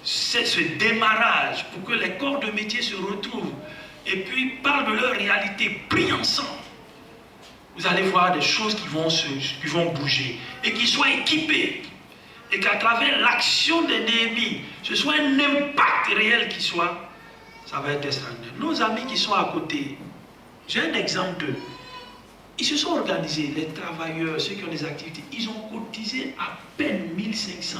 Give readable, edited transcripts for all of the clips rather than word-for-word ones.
ce démarrage pour que les corps de métier se retrouvent et puis parlent de leur réalité, prient ensemble. Vous allez voir des choses qui vont bouger et qui soient équipées. Et qu'à travers l'action de Néhémie, ce soit un impact réel qui soit, ça va être extraordinaire. Nos amis qui sont à côté, j'ai un exemple d'eux. Ils se sont organisés, les travailleurs, ceux qui ont des activités, ils ont cotisé à peine 1500.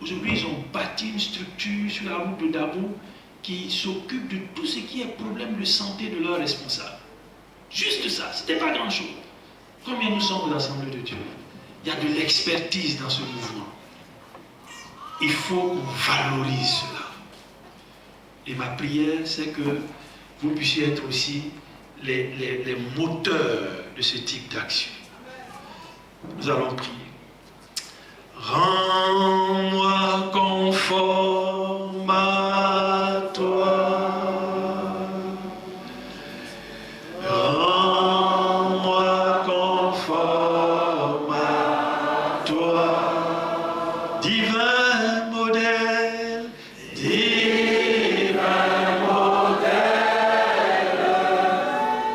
Aujourd'hui, ils ont bâti une structure sur la route de Dabo qui s'occupe de tout ce qui est problème de santé de leurs responsables. Juste ça, ce n'était pas grand-chose. Combien nous sommes aux assemblées de Dieu? Il y a de l'expertise dans ce mouvement. Il faut qu'on valorise cela. Et ma prière, c'est que vous puissiez être aussi les moteurs de ce type d'action. Nous allons prier. Rends-moi conforme à toi. Rends-moi conforme à toi. Divin modèle, divin modèle,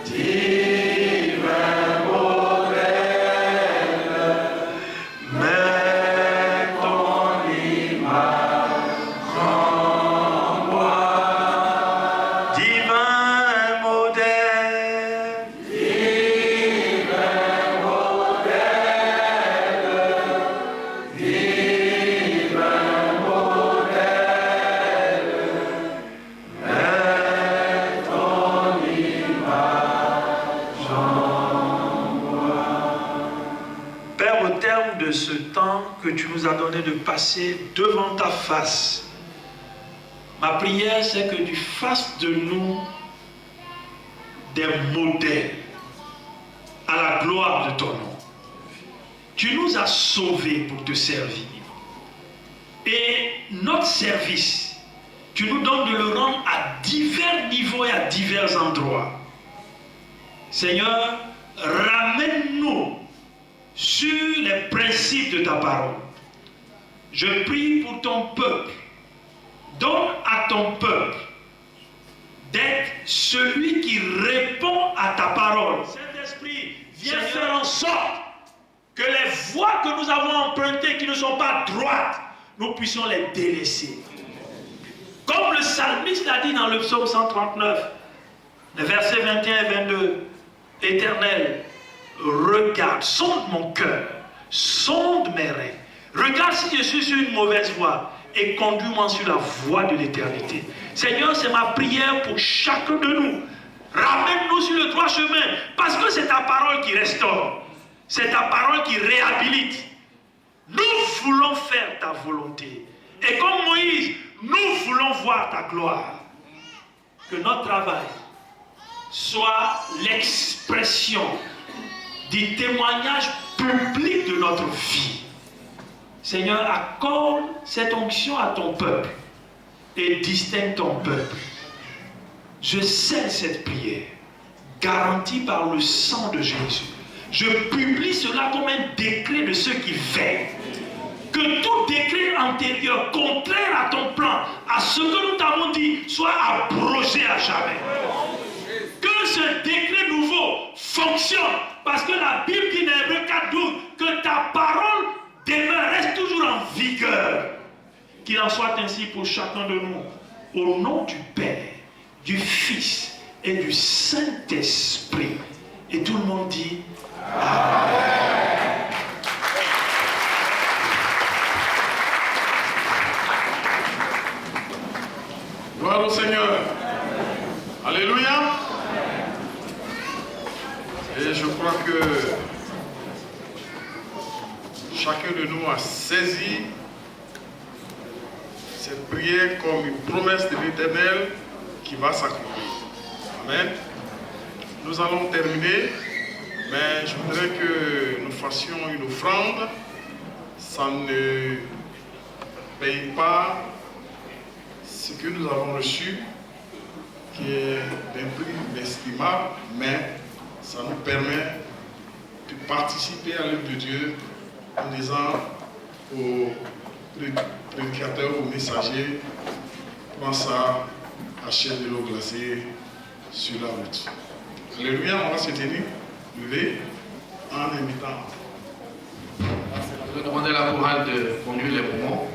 divin modèle, mets ton image en moi. Divin modèle, divin modèle, divin modèle, mets ton image en moi. Père, au terme de ce temps que tu nous as donné de passer devant ta face, ma prière c'est que tu fasses de nous des modèles à la gloire de ton nom. Tu nous as sauvés pour te servir. Et notre service, tu nous donnes de le rendre à divers niveaux et à divers endroits. Seigneur, ramène-nous sur les principes de ta parole. Je prie pour ton peuple. Donne à ton peuple d'être celui qui répond à ta parole. Saint-Esprit, viens faire en sorte que les voies que nous avons empruntées qui ne sont pas droites, nous puissions les délaisser. Comme le psalmiste l'a dit dans le psaume 139, les versets 21 et 22, Éternel, regarde, sonde mon cœur, sonde mes reins, regarde si je suis sur une mauvaise voie et conduis-moi sur la voie de l'éternité. Seigneur, c'est ma prière pour chacun de nous. Ramène-nous sur le droit chemin, parce que c'est ta parole qui restaure, c'est ta parole qui réhabilite. Nous voulons faire ta volonté. Et comme Moïse, nous voulons voir ta gloire. Que notre travail soit l'expression du témoignage public de notre vie. Seigneur, accorde cette onction à ton peuple et distingue ton peuple. Je scelle cette prière, garantie par le sang de Jésus. Je publie cela comme un décret de ceux qui veillent. Que tout décret antérieur, contraire à ton plan, à ce que nous t'avons dit, soit abrogé à jamais. Que ce décret nouveau fonctionne, parce que la Bible dit dans Hébreux 4:12 que ta parole demeure, reste toujours en vigueur. Qu'il en soit ainsi pour chacun de nous. Au nom du Père, du Fils et du Saint-Esprit. Et tout le monde dit Amen. Gloire au Seigneur. Alléluia. Et je crois que chacun de nous a saisi cette prière comme une promesse de l'Éternel qui va s'accomplir. Amen. Nous allons terminer, mais je voudrais que nous fassions une offrande. Ça ne paye pas ce que nous avons reçu, qui est d'un prix inestimable, mais ça nous permet de participer à l'œuvre de Dieu en disant au prédicateur ou messager pense à chaîne de l'eau glacée sur la route. Alléluia, on va se tenir, lever, en invitant. Je vais demander à la chorale de conduire les moments.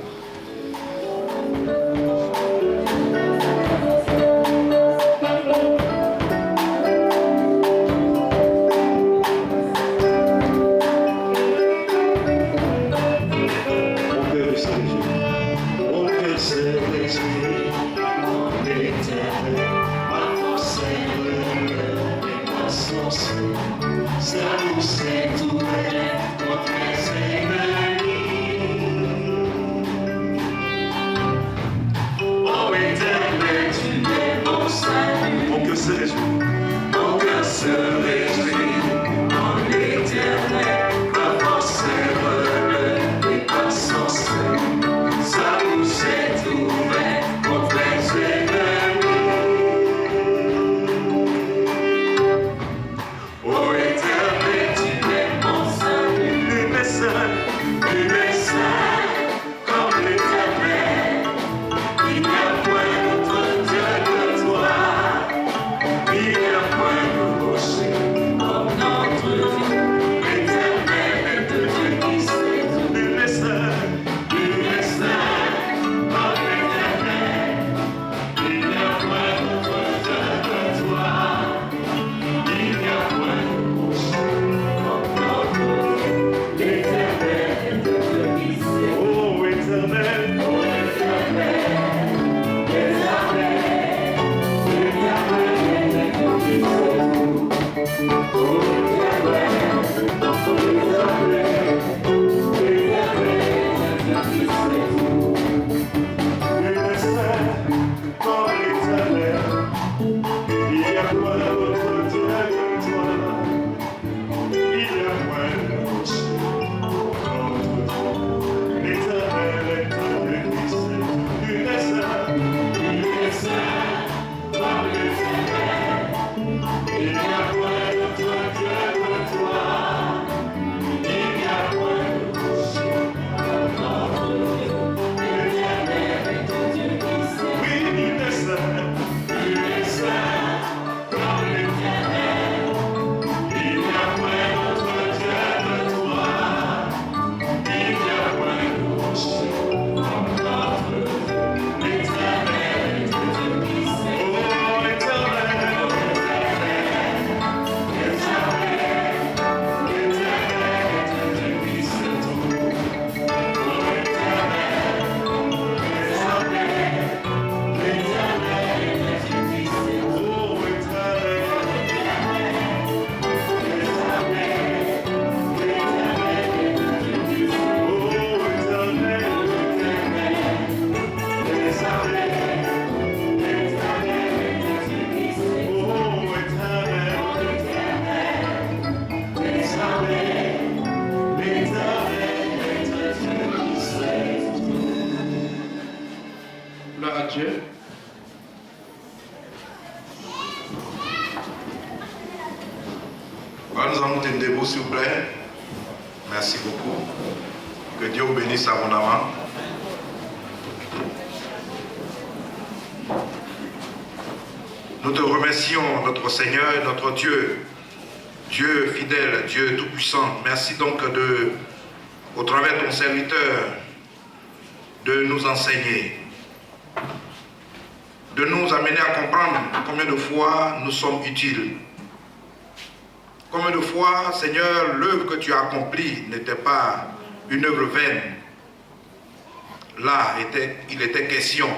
Nous allons tenir debout, s'il vous plaît. Merci beaucoup. Que Dieu vous bénisse abondamment. Nous te remercions, notre Seigneur et notre Dieu, Dieu fidèle, Dieu tout-puissant. Merci donc au travers de ton serviteur, de nous enseigner, de nous amener à comprendre combien de fois nous sommes utiles. Combien de fois, Seigneur, l'œuvre que tu as accomplie n'était pas une œuvre vaine. Là, il était question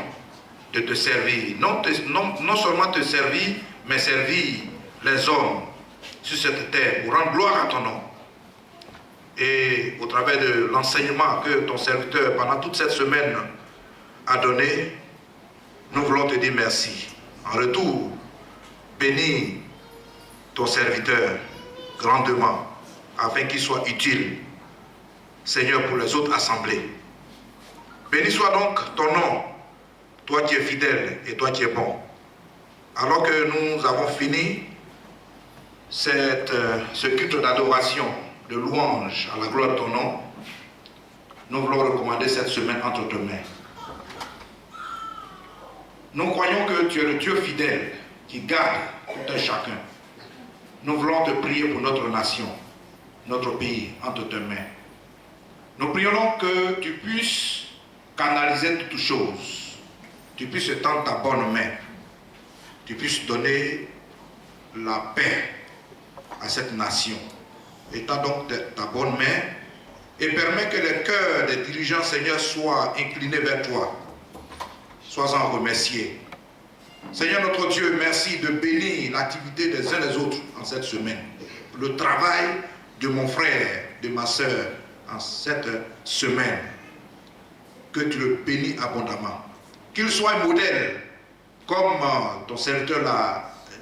de te servir. Non seulement te servir, mais servir les hommes sur cette terre pour rendre gloire à ton nom. Et au travers de l'enseignement que ton serviteur, pendant toute cette semaine, a donné, nous voulons te dire merci. En retour, bénis ton serviteur grandement, afin qu'il soit utile, Seigneur, pour les autres assemblées. Béni soit donc ton nom, toi qui es fidèle et toi qui es bon. Alors que nous avons fini ce culte d'adoration, de louange à la gloire de ton nom, nous voulons recommander cette semaine entre tes mains. Nous croyons que tu es le Dieu fidèle qui garde tout un chacun. Nous voulons te prier pour notre nation, notre pays, entre tes mains. Nous prions donc que tu puisses canaliser toutes choses. Tu puisses tendre ta bonne main. Tu puisses donner la paix à cette nation. Étends donc ta bonne main et permets que les cœurs des dirigeants, Seigneur, soient inclinés vers toi. Sois-en remerciés. Seigneur notre Dieu, merci de bénir l'activité des uns des autres en cette semaine. Le travail de mon frère, de ma soeur en cette semaine. Que tu le bénis abondamment. Qu'il soit un modèle, comme ton serviteur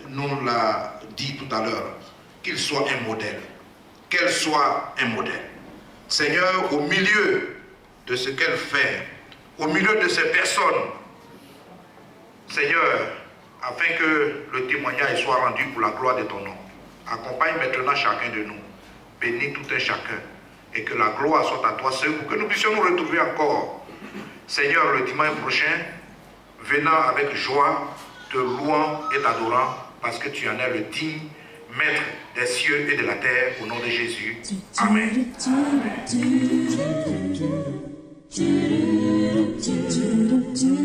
nous l'a dit tout à l'heure. Qu'il soit un modèle. Qu'elle soit un modèle. Seigneur, au milieu de ce qu'elle fait, au milieu de ces personnes, Seigneur, afin que le témoignage soit rendu pour la gloire de ton nom, accompagne maintenant chacun de nous, bénis tout un chacun, et que la gloire soit à toi seul, pour que nous puissions nous retrouver encore, Seigneur, le dimanche prochain, venant avec joie, te louant et t'adorant, parce que tu en es le digne Maître des cieux et de la terre, au nom de Jésus. Amen. Amen.